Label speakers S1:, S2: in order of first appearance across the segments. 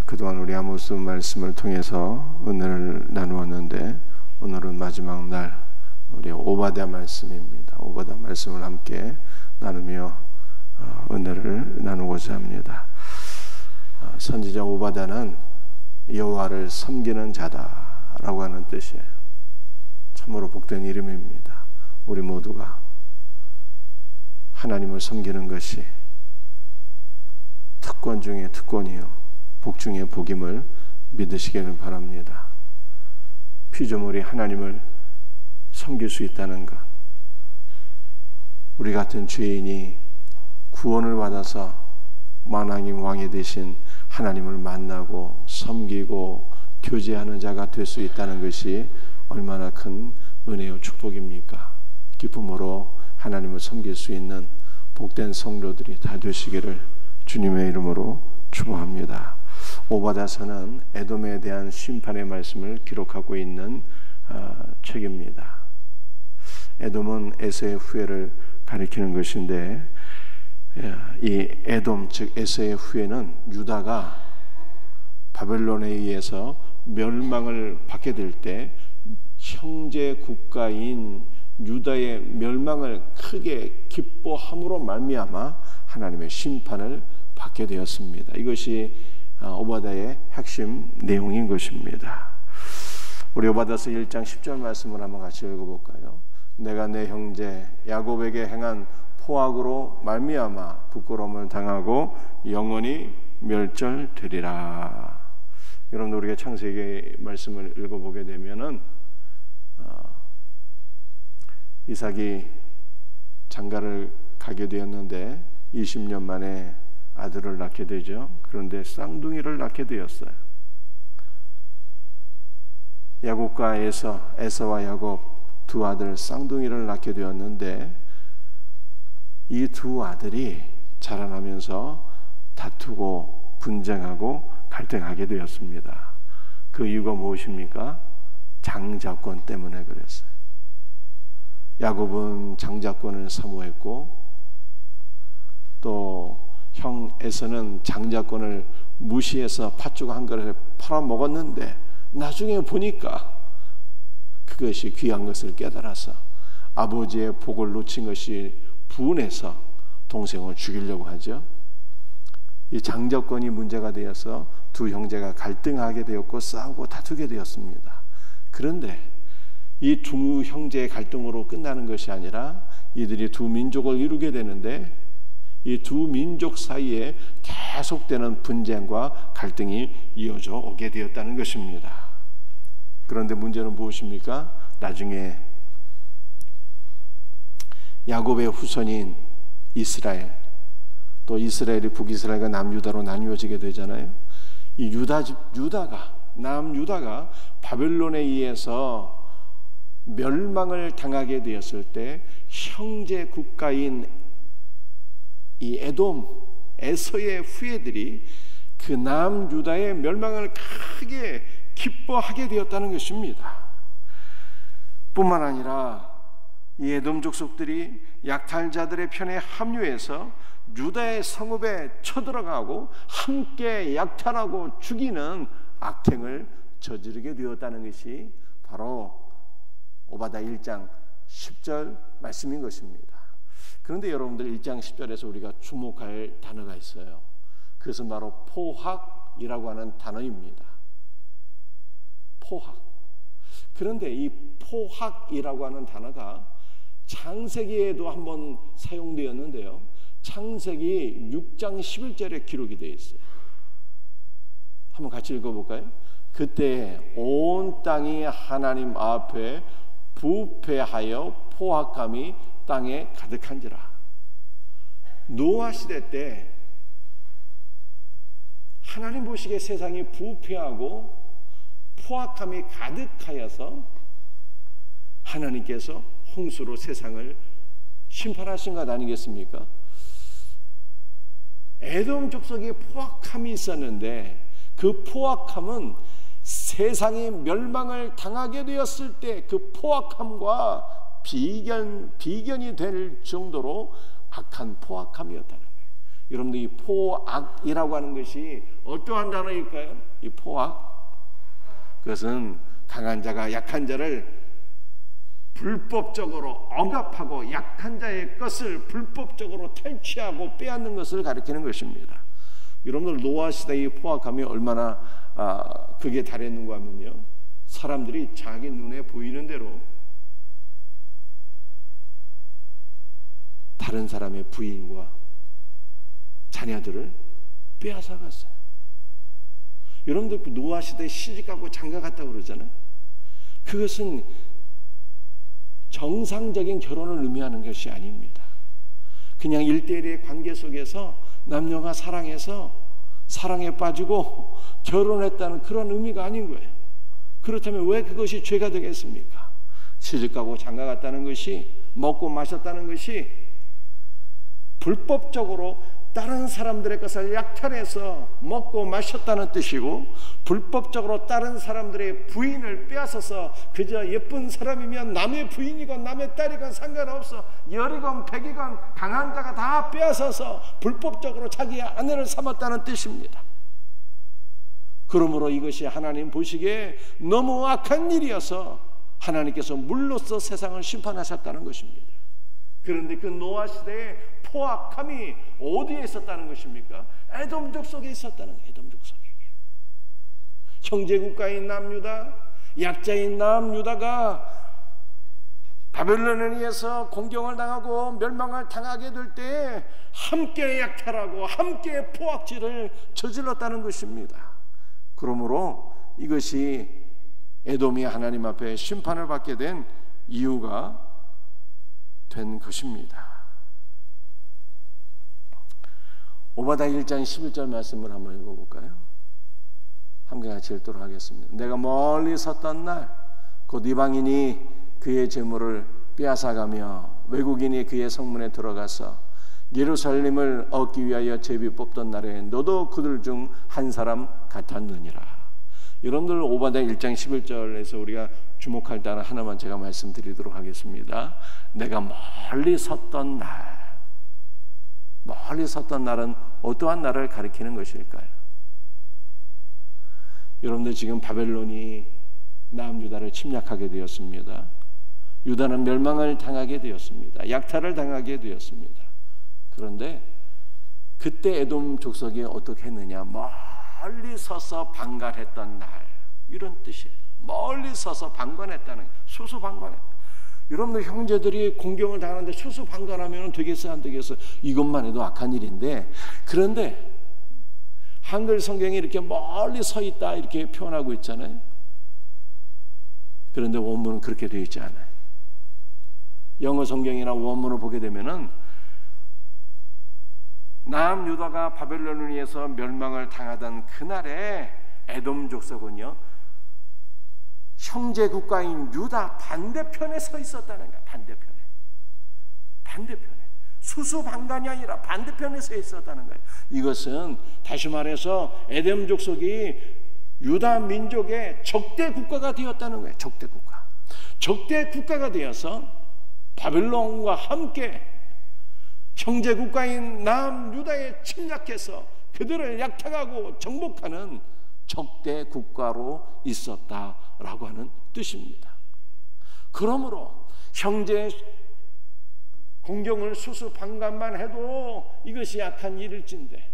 S1: 그동안 우리 아모스 말씀을 통해서 은혜를 나누었는데 오늘은 마지막 날 우리 오바댜 말씀입니다. 오바댜 말씀을 함께 나누며 은혜를 나누고자 합니다. 선지자 오바댜는 여호와를 섬기는 자다라고 하는 뜻이에요. 참으로 복된 이름입니다. 우리 모두가 하나님을 섬기는 것이 특권 중에 특권이요 복 중에 복임을 믿으시기를 바랍니다. 피조물이 하나님을 섬길 수 있다는 것, 우리 같은 죄인이 구원을 받아서 만왕의 왕이 되신 하나님을 만나고 섬기고 교제하는 자가 될 수 있다는 것이 얼마나 큰 은혜요 축복입니까? 기쁨으로 하나님을 섬길 수 있는 복된 성도들이 다 되시기를 주님의 이름으로 축복합니다. 오바댜서는 에돔에 대한 심판의 말씀을 기록하고 있는 책입니다. 에돔은 에서의 후예를 가리키는 것인데, 이 에돔 즉 에서의 후예는 유다가 바벨론에 의해서 멸망을 받게 될 때 형제 국가인 유다의 멸망을 크게 기뻐함으로 말미암아 하나님의 심판을 받게 되었습니다. 이것이 오바댜의 핵심 내용인 것입니다. 우리 오바댜서 1장 10절 말씀을 한번 같이 읽어볼까요? 내가 내 형제 야곱에게 행한 포악으로 말미암아 부끄러움을 당하고 영원히 멸절되리라. 여러분, 우리가 창세기 말씀을 읽어보게 되면은 이삭이 장가를 가게 되었는데 20년 만에 아들을 낳게 되죠. 그런데 쌍둥이를 낳게 되었어요. 야곱과 에서와 야곱 두 아들 쌍둥이를 낳게 되었는데 이 두 아들이 자라나면서 다투고 분쟁하고 갈등하게 되었습니다. 그 이유가 무엇입니까? 장자권 때문에 그랬어요. 야곱은 장자권을 사모했고 또 형 에서는 장자권을 무시해서 팥죽 한 그릇을 팔아먹었는데 나중에 보니까 그것이 귀한 것을 깨달아서 아버지의 복을 놓친 것이 분해서 동생을 죽이려고 하죠. 이 장자권이 문제가 되어서 두 형제가 갈등하게 되었고 싸우고 다투게 되었습니다. 그런데 이 두 형제의 갈등으로 끝나는 것이 아니라 이들이 두 민족을 이루게 되는데 이 두 민족 사이에 계속되는 분쟁과 갈등이 이어져 오게 되었다는 것입니다. 그런데 문제는 무엇입니까? 나중에 야곱의 후손인 이스라엘, 또 이스라엘이 북이스라엘과 남유다로 나뉘어지게 되잖아요. 이 남유다가 바벨론에 의해서 멸망을 당하게 되었을 때 형제 국가인 이 에돔, 에서의 후예들이 그 남유다의 멸망을 크게 기뻐하게 되었다는 것입니다. 뿐만 아니라 이 에돔 족속들이 약탈자들의 편에 합류해서 유다의 성읍에 쳐들어가고 함께 약탈하고 죽이는 악행을 저지르게 되었다는 것이 바로 오바댜 1장 10절 말씀인 것입니다. 그런데 여러분들 1장 10절에서 우리가 주목할 단어가 있어요. 그것은 바로 포학이라고 하는 단어입니다. 포학. 그런데 이 포학이라고 하는 단어가 창세기에도 한번 사용되었는데요. 창세기 6장 11절에 기록이 되어 있어요. 한번 같이 읽어볼까요? 그때 온 땅이 하나님 앞에 부패하여 포악함이 땅에 가득한지라. 노아 시대 때 하나님 보시기에 세상이 부패하고 포악함이 가득하여서 하나님께서 홍수로 세상을 심판하신 것 아니겠습니까? 에돔 족속에 포악함이 있었는데 그 포악함은 세상이 멸망을 당하게 되었을 때 그 포악함과 비견이 될 정도로 악한 포악함이었다는 거예요. 여러분들 이 포악이라고 하는 것이 어떠한 단어일까요? 이 포악, 그것은 강한 자가 약한 자를 불법적으로 억압하고 약한 자의 것을 불법적으로 탈취하고 빼앗는 것을 가리키는 것입니다. 여러분들 노아 시대의 포악함이 얼마나 극에 달했는가 하면요, 사람들이 자기 눈에 보이는 대로 다른 사람의 부인과 자녀들을 빼앗아 갔어요. 여러분들 그 노아 시대에 시집가고 장가갔다고 그러잖아요. 그것은 정상적인 결혼을 의미하는 것이 아닙니다. 그냥 1대1의 관계 속에서 남녀가 사랑해서 사랑에 빠지고 결혼했다는 그런 의미가 아닌 거예요. 그렇다면 왜 그것이 죄가 되겠습니까? 시집가고 장가갔다는 것이, 먹고 마셨다는 것이 불법적으로 다른 사람들의 것을 약탈해서 먹고 마셨다는 뜻이고, 불법적으로 다른 사람들의 부인을 빼앗아서 그저 예쁜 사람이면 남의 부인이건 남의 딸이건 상관없어, 열이건 백이건 강한 자가 다 빼앗아서 불법적으로 자기의 아내를 삼았다는 뜻입니다. 그러므로 이것이 하나님 보시기에 너무 악한 일이어서 하나님께서 물로써 세상을 심판하셨다는 것입니다. 그런데 그 노아 시대에 포악함이 어디에 있었다는 것입니까? 에돔 족속에 있었다는 거예요. 에돔 족속에. 형제국가인 남유다, 약자인 남유다가 바벨론에 의해서 공경을 당하고 멸망을 당하게 될 때 함께 약탈하고 함께 포악질을 저질렀다는 것입니다. 그러므로 이것이 에돔이 하나님 앞에 심판을 받게 된 이유가 된 것입니다. 오바다 1장 11절 말씀을 한번 읽어볼까요? 함께 같이 읽도록 하겠습니다. 내가 멀리 섰던 날 곧 이방인이 그의 재물을 빼앗아가며 외국인이 그의 성문에 들어가서 예루살렘을 얻기 위하여 제비 뽑던 날에 너도 그들 중 한 사람 같았느니라. 여러분들 오바다 1장 11절에서 우리가 주목할 단어 하나만 제가 말씀드리도록 하겠습니다. 내가 멀리 섰던 날, 멀리 섰던 날은 어떠한 날을 가리키는 것일까요? 여러분들 지금 바벨론이 남유다를 침략하게 되었습니다. 유다는 멸망을 당하게 되었습니다. 약탈을 당하게 되었습니다. 그런데 그때 에돔 족속이 어떻게 했느냐? 멀리 서서 방관했던 날, 이런 뜻이에요. 멀리 서서 방관했다는, 수수방관했다. 여러분들 형제들이 공경을 당하는데 수수방관하면 되겠어요, 안 되겠어요? 이것만 해도 악한 일인데, 그런데 한글 성경이 이렇게 멀리 서 있다 이렇게 표현하고 있잖아요. 그런데 원문은 그렇게 되어 있지 않아요. 영어 성경이나 원문을 보게 되면은 남유다가 바벨론에 의해서 멸망을 당하던 그날에 에돔 족속은요, 형제 국가인 유다 반대편에 서 있었다는 거야. 반대편에 수수방관이 아니라 반대편에 서 있었다는 거예요. 이것은 다시 말해서 에돔 족속이 유다 민족의 적대 국가가 되었다는 거예요. 적대 국가가 되어서 바벨론과 함께 형제 국가인 남유다에 침략해서 그들을 약탈하고 정복하는 적대 국가로 있었다라고 하는 뜻입니다. 그러므로 형제 공경을 수수방관만 해도 이것이 약한 일일진데,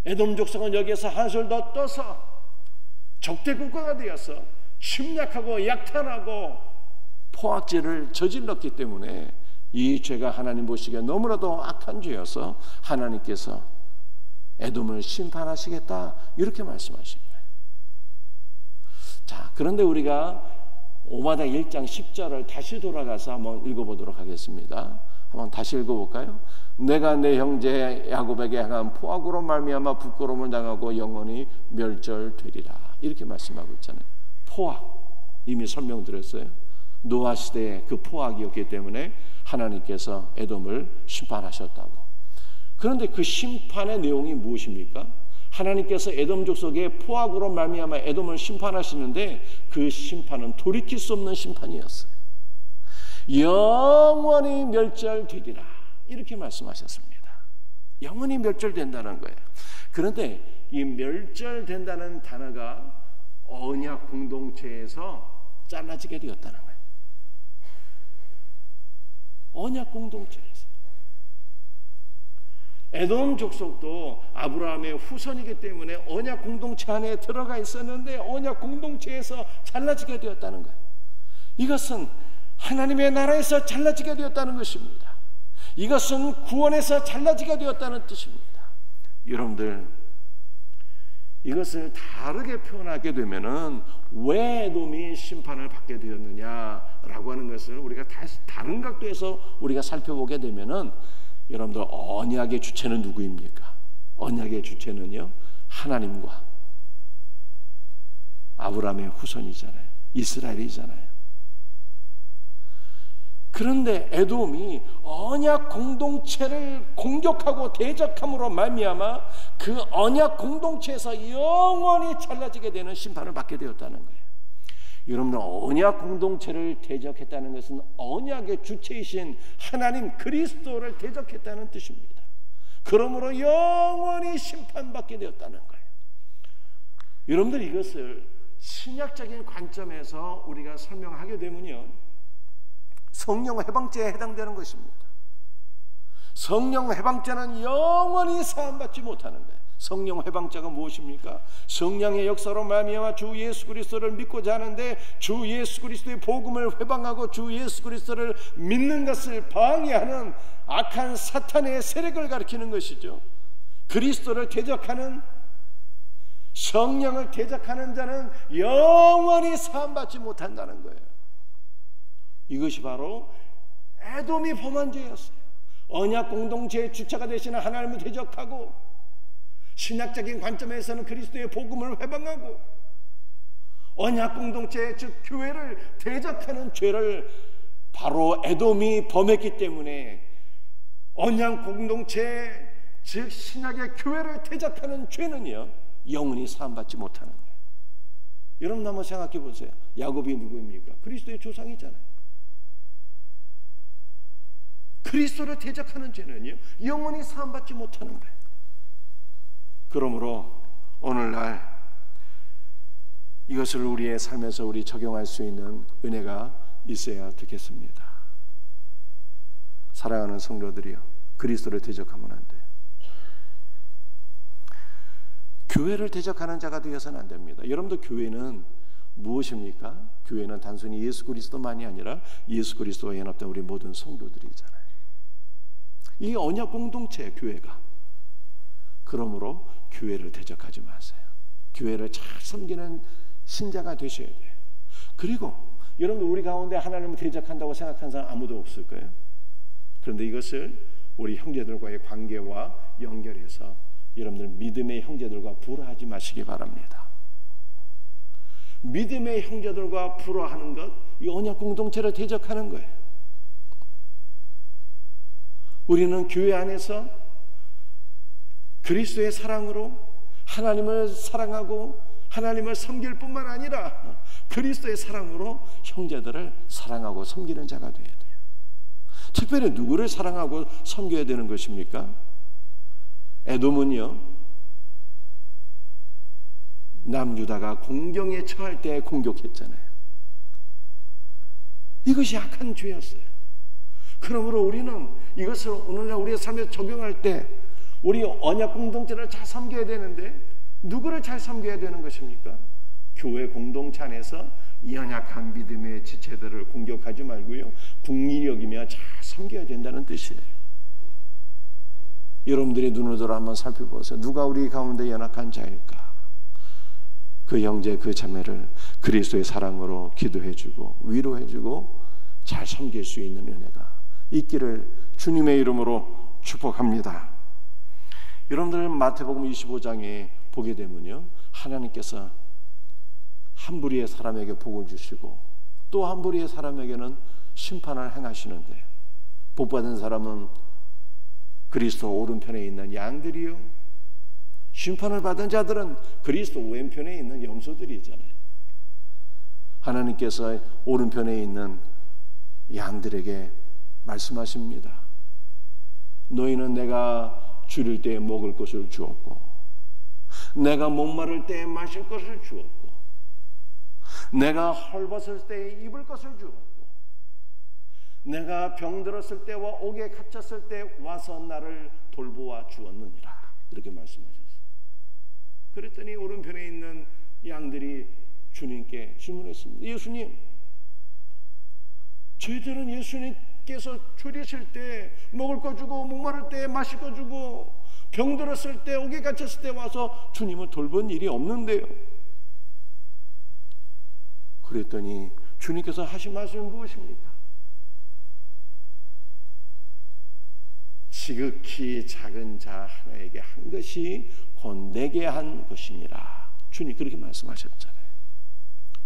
S1: 에돔 족속은 여기에서 한술 더 떠서 적대 국가가 되어서 침략하고 약탈하고 포악죄를 저질렀기 때문에 이 죄가 하나님 보시기에 너무나도 악한 죄여서 하나님께서 에돔을 심판하시겠다, 이렇게 말씀하신 거예요. 자, 그런데 우리가 오바다 1장 10절을 다시 돌아가서 한번 읽어보도록 하겠습니다. 한번 다시 읽어볼까요? 내가 내 형제 야곱에게 향한 포악으로 말미암아 부끄러움을 당하고 영원히 멸절되리라, 이렇게 말씀하고 있잖아요. 포악, 이미 설명드렸어요. 노아 시대의 그 포악이었기 때문에 하나님께서 에돔을 심판하셨다고. 그런데 그 심판의 내용이 무엇입니까? 하나님께서 에돔 족속의 포악으로 말미암아 에돔을 심판하시는데 그 심판은 돌이킬 수 없는 심판이었어요. 영원히 멸절되리라, 이렇게 말씀하셨습니다. 영원히 멸절된다는 거예요. 그런데 이 멸절된다는 단어가 언약 공동체에서 잘라지게 되었다는 거예요. 언약 공동체에서. 에돔 족속도 아브라함의 후손이기 때문에 언약 공동체 안에 들어가 있었는데 언약 공동체에서 잘라지게 되었다는 거예요. 이것은 하나님의 나라에서 잘라지게 되었다는 것입니다. 이것은 구원에서 잘라지게 되었다는 뜻입니다. 여러분들, 이것을 다르게 표현하게 되면은 왜 에돔이 심판을 받게 되었느냐라고 하는 것을 우리가 다른 각도에서 우리가 살펴보게 되면은, 여러분들, 언약의 주체는 누구입니까? 언약의 주체는요, 하나님과 아브라함의 후손이잖아요. 이스라엘이잖아요. 그런데 에돔이 언약 공동체를 공격하고 대적함으로 말미암아 그 언약 공동체에서 영원히 잘라지게 되는 심판을 받게 되었다는 거예요. 여러분들, 언약 공동체를 대적했다는 것은 언약의 주체이신 하나님 그리스도를 대적했다는 뜻입니다. 그러므로 영원히 심판받게 되었다는 거예요. 여러분들, 이것을 신약적인 관점에서 우리가 설명하게 되면요, 성령 회방죄에 해당되는 것입니다. 성령 회방죄는 영원히 사함받지 못하는 거예요. 성령 회방죄가 무엇입니까? 성령의 역사로 말미암아 주 예수 그리스도를 믿고자 하는데 주 예수 그리스도의 복음을 회방하고 주 예수 그리스도를 믿는 것을 방해하는 악한 사탄의 세력을 가리키는 것이죠. 그리스도를 대적하는, 성령을 대적하는 자는 영원히 사함받지 못한다는 거예요. 이것이 바로 에돔이 범한 죄였어요. 언약 공동체의 주체가 되시는 하나님을 대적하고 신학적인 관점에서는 그리스도의 복음을 회방하고 언약 공동체, 즉 교회를 대적하는 죄를 바로 에돔이 범했기 때문에 언약 공동체, 즉 신약의 교회를 대적하는 죄는요, 영원히 사함받지 못하는 거예요. 여러분, 한번 생각해 보세요. 야곱이 누구입니까? 그리스도의 조상이잖아요. 그리스도를 대적하는 죄는요, 영원히 사함받지 못하는 거예요. 그러므로 오늘날 이것을 우리의 삶에서 우리 적용할 수 있는 은혜가 있어야 되겠습니다. 사랑하는 성도들이요, 그리스도를 대적하면 안 돼요. 교회를 대적하는 자가 되어서는 안 됩니다. 여러분도 교회는 무엇입니까? 교회는 단순히 예수 그리스도만이 아니라 예수 그리스도와 연합된 우리 모든 성도들이잖아요. 이 언약 공동체 교회가. 그러므로 교회를 대적하지 마세요. 교회를 잘 섬기는 신자가 되셔야 돼요. 그리고 여러분, 우리 가운데 하나님을 대적한다고 생각하는 사람 아무도 없을 거예요. 그런데 이것을 우리 형제들과의 관계와 연결해서 여러분들 믿음의 형제들과 불화하지 마시기 바랍니다. 믿음의 형제들과 불화하는 것, 이 언약 공동체를 대적하는 거예요. 우리는 교회 안에서 그리스도의 사랑으로 하나님을 사랑하고 하나님을 섬길 뿐만 아니라 그리스도의 사랑으로 형제들을 사랑하고 섬기는 자가 되어야 돼요. 특별히 누구를 사랑하고 섬겨야 되는 것입니까? 에돔은요, 남유다가 공경에 처할 때 공격했잖아요. 이것이 악한 죄였어요. 그러므로 우리는 이것을 오늘날 우리의 삶에 적용할 때 우리 언약 공동체를 잘 섬겨야 되는데, 누구를 잘 섬겨야 되는 것입니까? 교회 공동체 안에서 연약한 믿음의 지체들을 공격하지 말고요, 국리를 여기며 잘 섬겨야 된다는 뜻이에요. 여러분들의 눈을 들어 한번 살펴보세요. 누가 우리 가운데 연약한 자일까? 그 형제, 그 자매를 그리스도의 사랑으로 기도해주고 위로해주고 잘 섬길 수 있는 은혜가 있기를 주님의 이름으로 축복합니다. 여러분들, 마태복음 25장에 보게 되면요, 하나님께서 한 부리의 사람에게 복을 주시고 또 한 부리의 사람에게는 심판을 행하시는데, 복받은 사람은 그리스도 오른편에 있는 양들이요, 심판을 받은 자들은 그리스도 왼편에 있는 염소들이잖아요. 하나님께서 오른편에 있는 양들에게 말씀하십니다. 너희는 내가 줄일 때에 먹을 것을 주었고, 내가 목마를 때에 마실 것을 주었고, 내가 헐벗을 때에 입을 것을 주었고, 내가 병들었을 때와 옥에 갇혔을 때 와서 나를 돌보아 주었느니라. 이렇게 말씀하셨어요. 그랬더니 오른편에 있는 양들이 주님께 질문했습니다. 예수님, 저희들은 예수님께서 줄이실 때 먹을 거 주고, 목마를 때 마실 거 주고, 병들었을 때 옥에 갇혔을 때 와서 주님을 돌본 일이 없는데요. 그랬더니 주님께서 하신 말씀이 무엇입니까? 지극히 작은 자 하나에게 한 것이 곧 내게 한 것이니라. 주님 그렇게 말씀하셨잖아요.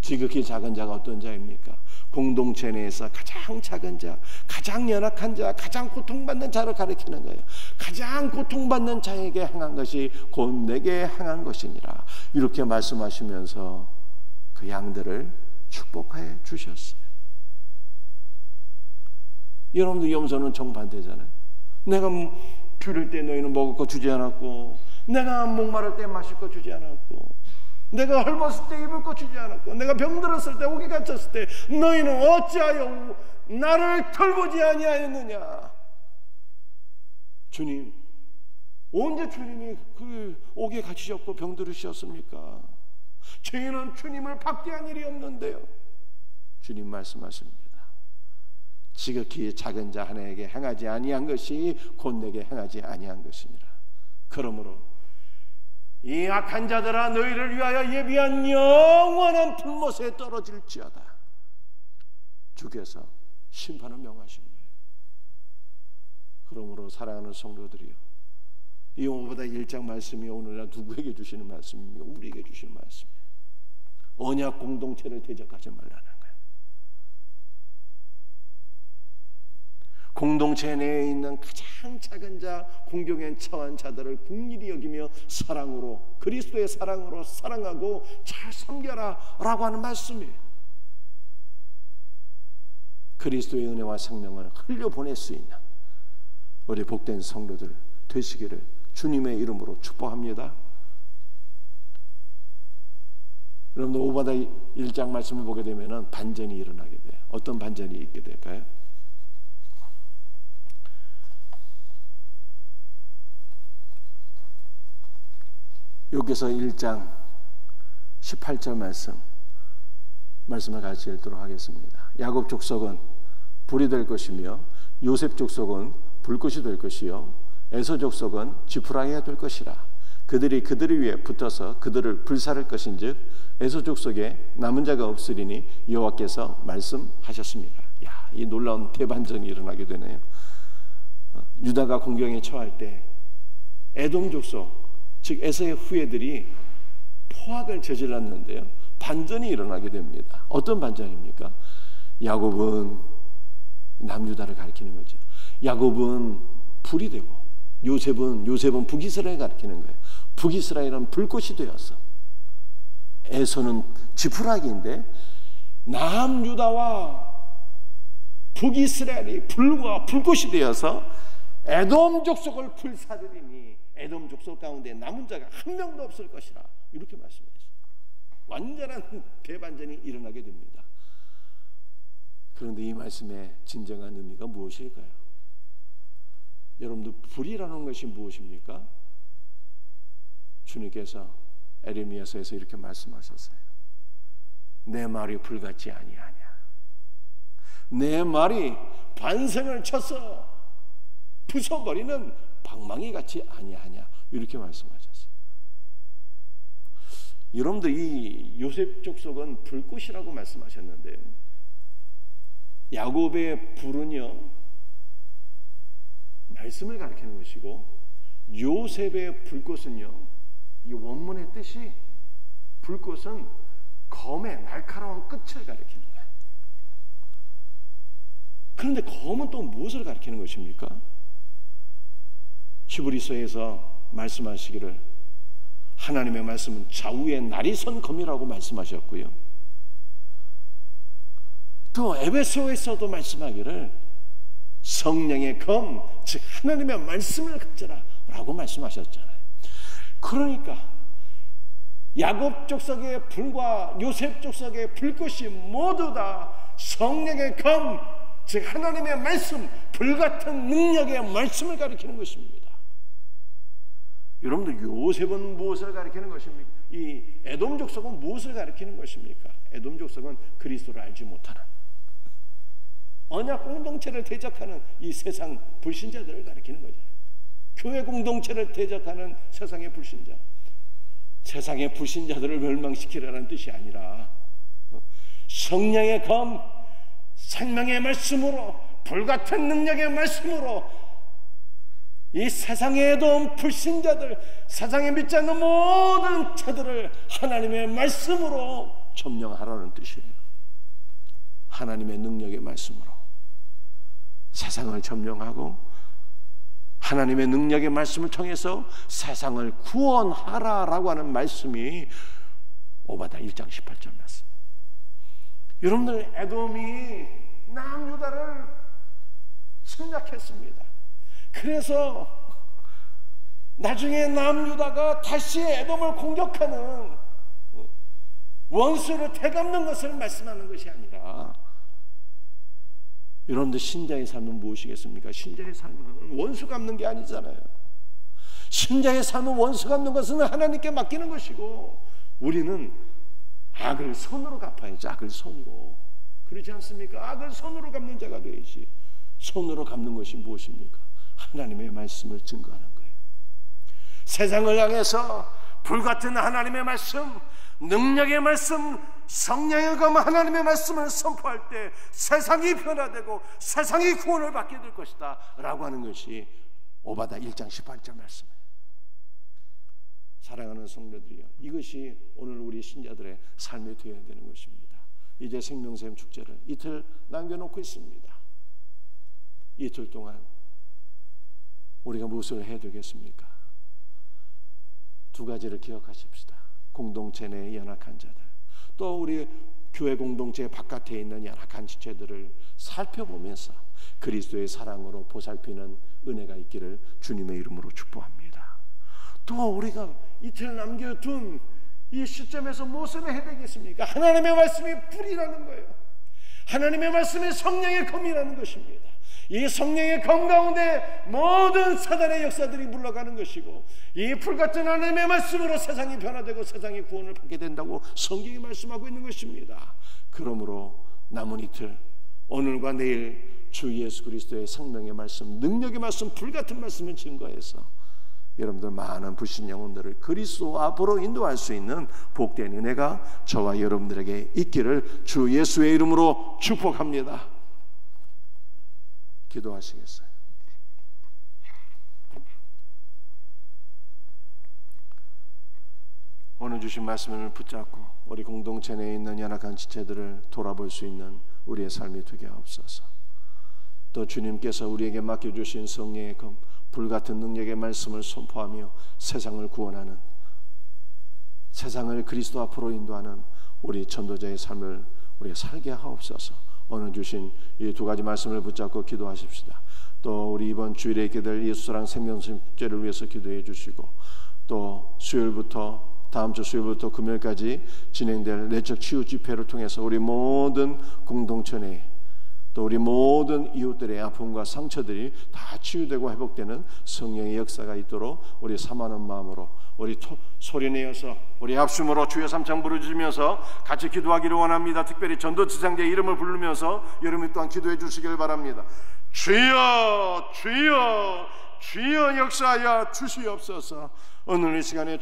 S1: 지극히 작은 자가 어떤 자입니까? 공동체 내에서 가장 작은 자, 가장 연약한 자, 가장 고통받는 자를 가리키는 거예요. 가장 고통받는 자에게 행한 것이 곧 내게 행한 것이니라. 이렇게 말씀하시면서 그 양들을 축복해 주셨어요. 여러분들 염소는 정반대잖아요. 내가 줄일 때 너희는 먹을 거 주지 않았고, 내가 목마를 때 마실 거 주지 않았고, 내가 헐벗을 때 입을 거 주지 않았고, 내가 병들었을 때 옥에 갇혔을 때 너희는 어찌하여 나를 돌보지 아니하였느냐. 주님, 언제 주님이 그 옥에 갇히셨고 병들으셨습니까? 저희는 주님을 박대한 일이 없는데요. 주님 말씀하십니다. 지극히 작은 자 하나에게 행하지 아니한 것이 곧 내게 행하지 아니한 것이니라. 그러므로 이 악한 자들아, 너희를 위하여 예비한 영원한 불못에 떨어질지어다. 주께서 심판을 명하신 거예요. 그러므로 사랑하는 성도들이요, 이 오보다 1장 말씀이 오늘날 누구에게 주시는 말씀입니까? 우리에게 주시는 말씀이에요. 언약 공동체를 대적하지 말라는 거예요. 공동체 내에 있는 가장 작은 자, 공경에 처한 자들을 긍휼히 여기며 사랑으로, 그리스도의 사랑으로 사랑하고 잘 섬겨라 라고 하는 말씀이에요. 그리스도의 은혜와 생명을 흘려보낼 수 있는 우리 복된 성도들 되시기를 주님의 이름으로 축복합니다. 여러분들 오바다 1장 말씀을 보게 되면 반전이 일어나게 돼요. 어떤 반전이 있게 될까요? 여기서 1장 18절 말씀을 같이 읽도록 하겠습니다. 야곱 족속은 불이 될 것이며 요셉 족속은 불꽃이 될 것이요 에서 족속은 지푸라기가 될 것이라. 그들이 그들 위에 붙어서 그들을 불사를 것인즉 에서 족속에 남은 자가 없으리니 여호와께서 말씀하셨습니다. 야, 이 놀라운 대반전이 일어나게 되네요. 유다가 공경에 처할 때 에돔 족속, 즉 에서의 후예들이 포악을 저질렀는데요, 반전이 일어나게 됩니다. 어떤 반전입니까? 야곱은 남유다를 가리키는 거죠. 야곱은 불이 되고 요셉은 북이스라엘을 가리키는 거예요. 북이스라엘은 불꽃이 되어서, 에서는 지푸라기인데 남유다와 북이스라엘이 불과 불꽃이 되어서 에돔 족속을 불사르리니 에돔 족속 가운데 남은 자가 한 명도 없을 것이라. 이렇게 말씀했어요. 완전한 대반전이 일어나게 됩니다. 그런데 이 말씀의 진정한 의미가 무엇일까요? 여러분들, 불이라는 것이 무엇입니까? 주님께서 에레미야서에서 이렇게 말씀하셨어요. 내 말이 불같지 아니하냐. 내 말이 반성을 쳐서 부숴버리는 방망이 같이 아니하냐. 이렇게 말씀하셨어요. 여러분들, 이 요셉 족속은 불꽃이라고 말씀하셨는데요, 야곱의 불은요 말씀을 가리키는 것이고, 요셉의 불꽃은요, 이 원문의 뜻이 불꽃은 검의 날카로운 끝을 가리키는 거예요. 그런데 검은 또 무엇을 가리키는 것입니까? 히브리서에서 말씀하시기를 하나님의 말씀은 좌우의 날이 선 검이라고 말씀하셨고요, 또 에베소에서도 말씀하기를 성령의 검, 즉 하나님의 말씀을 가져라 라고 말씀하셨잖아요. 그러니까 야곱 족속의 불과 요셉 족속의 불꽃이 모두 다 성령의 검, 즉 하나님의 말씀, 불같은 능력의 말씀을 가리키는 것입니다. 여러분들, 요셉은 무엇을 가리키는 것입니까? 이 에돔 족속은 무엇을 가리키는 것입니까? 에돔 족속은 그리스도를 알지 못하는, 언약 공동체를 대적하는 이 세상 불신자들을 가리키는 거잖아요. 교회 공동체를 대적하는 세상의 불신자, 세상의 불신자들을 멸망시키라는 뜻이 아니라 성령의 검, 생명의 말씀으로, 불같은 능력의 말씀으로 이 세상에도 불신자들, 세상에 믿지 않는 모든 자들을 하나님의 말씀으로 점령하라는 뜻이에요. 하나님의 능력의 말씀으로 세상을 점령하고 하나님의 능력의 말씀을 통해서 세상을 구원하라라고 하는 말씀이 오바다 1장 18절 말씀. 여러분들, 에돔이 남유다를 침략했습니다. 그래서 나중에 남유다가 다시 에돔을 공격하는 원수를 되갚는 것을 말씀하는 것이 아니라, 여러분들, 신자의 삶은 무엇이겠습니까? 신자의 삶은 원수 갚는 게 아니잖아요. 신자의 삶은 원수 갚는 것은 하나님께 맡기는 것이고, 우리는 악을 선으로 갚아야지. 악을 선으로. 그렇지 않습니까? 악을 선으로 갚는 자가 되야지. 선으로 갚는 것이 무엇입니까? 하나님의 말씀을 증거하는 거예요. 세상을 향해서 불같은 하나님의 말씀, 능력의 말씀, 성령의 검, 하나님의 말씀을 선포할 때 세상이 변화되고 세상이 구원을 받게 될 것이다 라고 하는 것이 오바다 1장 18절 말씀이에요. 사랑하는 성도들이여, 이것이 오늘 우리 신자들의 삶이 되어야 되는 것입니다. 이제 생명샘 축제를 이틀 남겨놓고 있습니다. 이틀 동안 우리가 무엇을 해야 되겠습니까? 두 가지를 기억하십시다. 공동체 내의 연약한 자들, 또 우리 교회 공동체 바깥에 있는 연약한 지체들을 살펴보면서 그리스도의 사랑으로 보살피는 은혜가 있기를 주님의 이름으로 축복합니다. 또 우리가 이틀 남겨둔 이 시점에서 무엇을 해야 되겠습니까? 하나님의 말씀이 불이라는 거예요. 하나님의 말씀이 성령의 검이라는 것입니다. 이 성령의 검 가운데 모든 사단의 역사들이 물러가는 것이고, 이 불같은 하나님의 말씀으로 세상이 변화되고 세상이 구원을 받게 된다고 성경이 말씀하고 있는 것입니다. 그러므로 남은 이틀, 오늘과 내일 주 예수 그리스도의 생명의 말씀, 능력의 말씀, 불같은 말씀을 증거해서 여러분들 많은 불신 영혼들을 그리스도 앞으로 인도할 수 있는 복된 은혜가 저와 여러분들에게 있기를 주 예수의 이름으로 축복합니다. 기도하시겠어요? 오늘 주신 말씀을 붙잡고 우리 공동체 내에 있는 연약한 지체들을 돌아볼 수 있는 우리의 삶이 되게 하옵소서. 또 주님께서 우리에게 맡겨주신 성령의 검, 불같은 능력의 말씀을 선포하며 세상을 구원하는, 세상을 그리스도 앞으로 인도하는 우리 전도자의 삶을 우리가 살게 하옵소서. 오늘 주신 이 두 가지 말씀을 붙잡고 기도하십시다. 또 우리 이번 주일에 있게 될 예수사랑 생명샘 축제를 위해서 기도해 주시고, 또 수요일부터 다음 주 수요일부터 금요일까지 진행될 내적 치유 집회를 통해서 우리 모든 공동체 내, 또 우리 모든 이웃들의 아픔과 상처들이 다 치유되고 회복되는 성령의 역사가 있도록 우리 사모하는 마음으로 우리 소리내어서 우리 합심으로 주여 삼창 부르짖으면서 같이 기도하기를 원합니다. 특별히 전도지상자의 이름을 부르면서 여러분 또한 기도해 주시길 바랍니다. 주여, 주여, 주여 역사하여 주시옵소서. 오늘 이 시간에